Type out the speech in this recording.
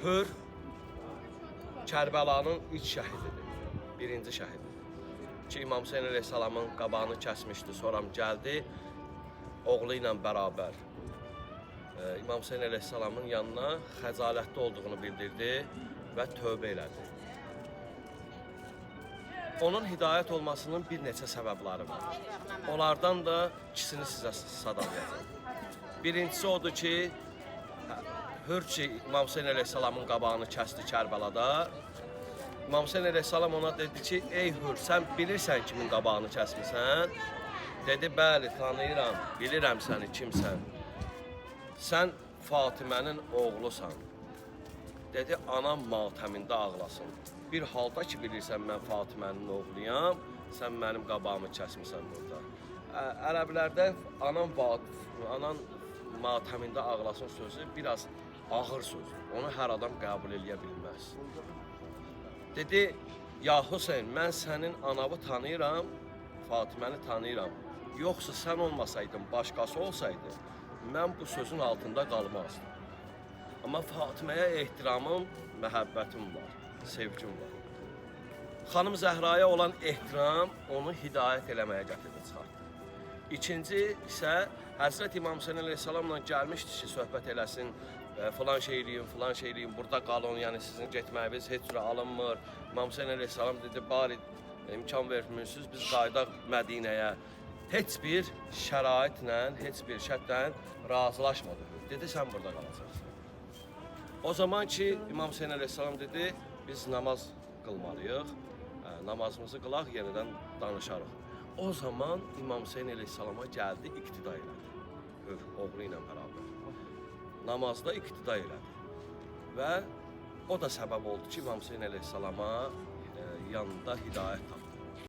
Hür Kərbəlanın ilk şəhididir. Birinci şəhididir. Ki İmam Hüseyn əleyhissalamın qabağını kəsmişdi, sonra gəldi oğlu ilə bərabər İmam Hüseyn əleyhissalamın yanına xəcalətli olduğunu bildirdi və tövbə elədi. Onun hidayət olmasının bir neçə səbəbləri var. Onlardan da ikisini sizə sadalayacağım. Birincisi odur ki, Hür ki İmam Hüseyn əleyhissalamın qabağını kəsdi Kərbəlada. İmam Hüseyn əleyhissalam ona dedi ki, ey Hür, sən bilirsən kimin qabağını kəsmisən? Dedi, bəli, tanıyıram, bilirəm səni kimsən. Sən Fatimənin oğlusan. Dedi, anam matəmində ağlasın. Bir halda ki, bilirsən mən Fatimənin oğluyam, sən mənim qabağımı kəsmisən burada. Ərəblərdə anan matəmində ağlasın sözü biraz ağır sözdür. Onu hər adam qəbul edə bilməz. Dedi, ya Hüseyn, mən sənin anavı tanıyıram, Fatiməni tanıyıram. Yoxsa sən olmasaydın, başqası olsaydı, mən bu sözün altında qalmazdım. Amma Fatiməyə ehtiramım, məhəbbətim var, sevgim var. Xanım Zəhraya olan ehtiram onu hidayət eləməyə gətirdi, çıxartdı. İkinci isə Həzrət İmam Hüseyn əleyhissalamla gəlmişdi ki, söhbət eləsin, filan şey eləyin, burada qalın, yəni sizin getməyiniz heç cürə alınmır. İmam Hüseyn əleyhissalam dedi, bari imkan vermirsiniz, biz qaydaq Mədinəyə. Heç bir şəraitlə, heç bir şərtlə razılaşmadı. Dedi, sən burada qalacaqsın. O zaman ki, İmam Hüseyn əleyhissalam dedi, biz namaz qılmalıyıq, namazımızı qılaq, yenidən danışarıq. O zaman İmam Hüseyn əleyhissalama gəldi, iqtida elədi. Oğlu ilə bərabər. Namazda iqtida elədi. Və o da səbəb oldu ki, İmam Hüseyn əleyhissalama yanında hidayət tapdı.